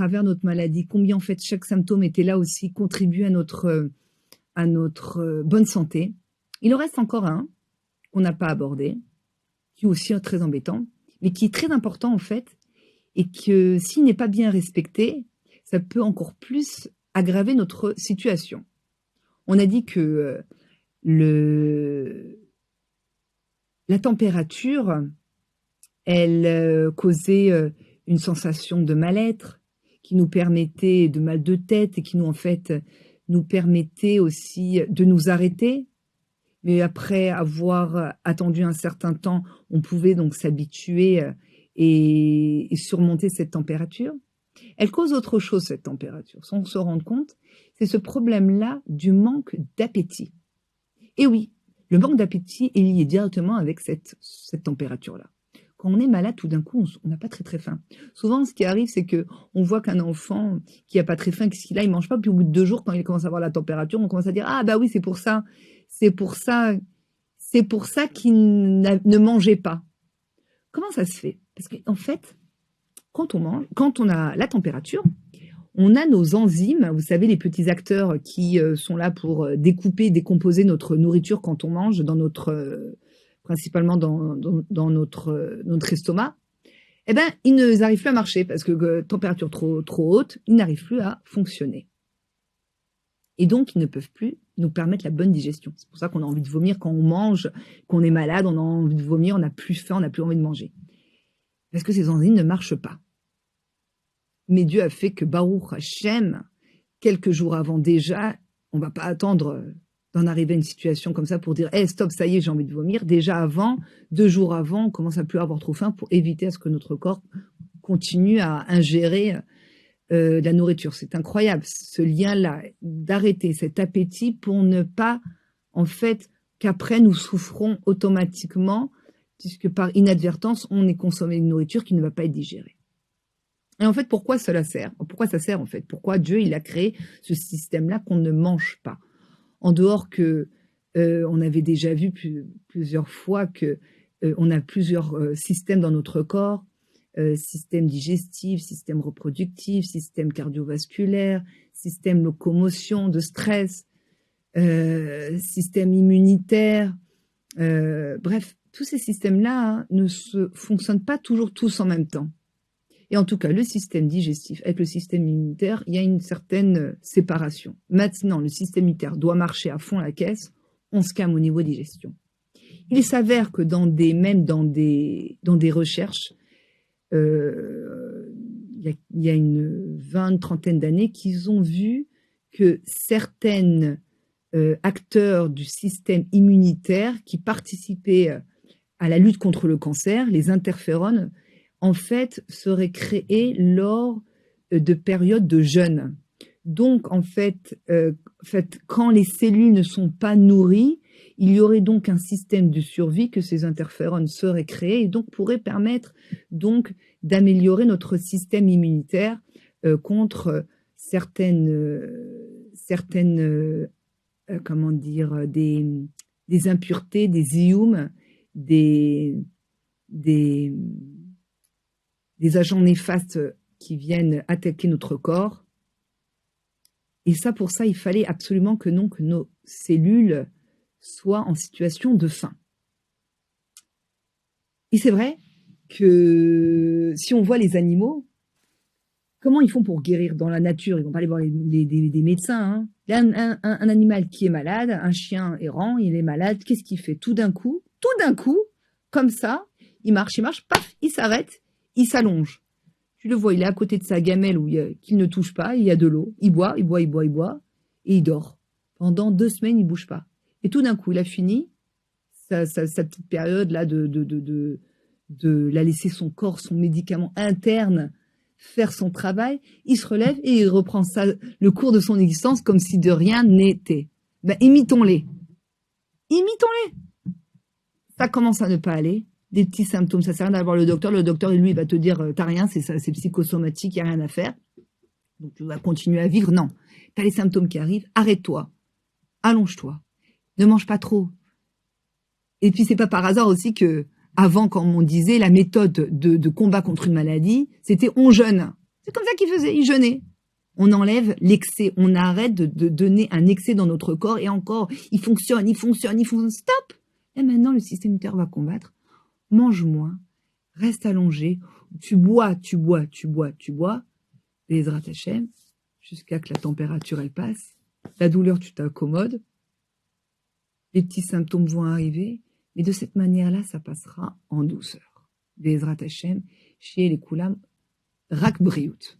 travers notre maladie, combien en fait chaque symptôme était là aussi, contribue à notre bonne santé. Il en reste encore un qu'on n'a pas abordé, qui est aussi très embêtant, mais qui est très important en fait, et que s'il n'est pas bien respecté, ça peut encore plus aggraver notre situation. On a dit que la température, elle causait une sensation de mal-être, qui nous permettait de mal de tête et qui nous, en fait, nous permettait aussi de nous arrêter. Mais après avoir attendu un certain temps, on pouvait donc s'habituer et surmonter cette température. Elle cause autre chose, cette température, sans se rendre compte. C'est ce problème-là du manque d'appétit. Et oui, le manque d'appétit est lié directement avec cette température-là. Quand on est malade, tout d'un coup, on n'a pas très très faim. Souvent, ce qui arrive, c'est que on voit qu'un enfant qui n'a pas très faim, qu'est-ce qu'il a, il mange pas. Puis au bout de 2 jours, quand il commence à avoir la température, on commence à dire ah bah oui, c'est pour ça qu'il ne mangeait pas. Comment ça se fait? Parce qu'en fait, quand on a la température, on a nos enzymes, vous savez, les petits acteurs qui sont là pour découper, décomposer notre nourriture quand on mange, principalement dans notre estomac. Eh ben, ils n'arrivent plus à marcher parce que température trop haute, ils n'arrivent plus à fonctionner. Et donc, ils ne peuvent plus nous permettre la bonne digestion. C'est pour ça qu'on a envie de vomir quand on mange, qu'on est malade, on a envie de vomir, on n'a plus faim, on n'a plus envie de manger. Parce que ces enzymes ne marchent pas. Mais Dieu a fait que Baruch Hashem, quelques jours avant déjà, on ne va pas attendre d'en arriver à une situation comme ça pour dire hey, « stop, ça y est, j'ai envie de vomir ». Déjà avant, 2 jours avant, on commence à plus avoir trop faim pour éviter à ce que notre corps continue à ingérer de la nourriture. C'est incroyable, ce lien-là, d'arrêter cet appétit pour ne pas, en fait, qu'après nous souffrons automatiquement, puisque par inadvertance, on est consommé une nourriture qui ne va pas être digérée. Et en fait, pourquoi cela sert? Pourquoi ça sert en fait? Pourquoi Dieu il a créé ce système-là qu'on ne mange pas? En dehors que on avait déjà vu plusieurs fois que on a plusieurs systèmes dans notre corps, système digestif, système reproductif, système cardiovasculaire, système locomotion, de stress, système immunitaire, bref, tous ces systèmes-là ne fonctionnent pas toujours tous en même temps. Et en tout cas, le système digestif avec le système immunitaire, il y a une certaine séparation. Maintenant, le système immunitaire doit marcher à fond la caisse, on se calme au niveau digestion. Il s'avère que dans des recherches, il y a une 20-30 d'années, qu'ils ont vu que certains acteurs du système immunitaire qui participaient à la lutte contre le cancer, les interférones, en fait, seraient créés lors de périodes de jeûne. Donc, en fait, quand les cellules ne sont pas nourries, il y aurait donc un système de survie que ces interférones seraient créés et donc pourraient permettre donc d'améliorer notre système immunitaire contre certaines comment dire, des impuretés, des ioums, des agents néfastes qui viennent attaquer notre corps. Et ça, pour ça, il fallait absolument que nos cellules soient en situation de faim. Et c'est vrai que si on voit les animaux, comment ils font pour guérir dans la nature? Ils vont pas aller voir des médecins. Hein. Il y a un animal qui est malade, un chien errant, il est malade. Qu'est-ce qu'il fait? Tout d'un coup, comme ça, il marche, paf, il s'arrête, il s'allonge. Tu le vois, il est à côté de sa gamelle qu'il ne touche pas, il y a de l'eau, il boit, et il dort. Pendant 2 semaines, il ne bouge pas. Et tout d'un coup, il a fini sa petite période là de la laisser son corps, son médicament interne faire son travail, il se relève et il reprend le cours de son existence comme si de rien n'était. Ben, imitons-les. Ça commence à ne pas aller. Des petits symptômes, ça sert à rien d'aller voir le docteur. Le docteur, lui, il va te dire, t'as rien, c'est psychosomatique, il n'y a rien à faire. Donc, tu vas continuer à vivre. Non. T'as les symptômes qui arrivent, arrête-toi. Allonge-toi. Ne mange pas trop. Et puis, c'est pas par hasard aussi que, avant, comme on disait, la méthode de combat contre une maladie, c'était on jeûne. C'est comme ça qu'ils faisaient, ils jeûnaient. On enlève l'excès, on arrête de donner un excès dans notre corps et encore, il fonctionne, stop. Et maintenant, le système immunitaire va combattre. Mange moins, reste allongé, tu bois, Bezrat Hashem, jusqu'à que la température, elle passe. La douleur, tu t'accommodes. Les petits symptômes vont arriver, mais de cette manière-là, ça passera en douceur. Bezrat Hashem, chez les Koulam, Rak Briout.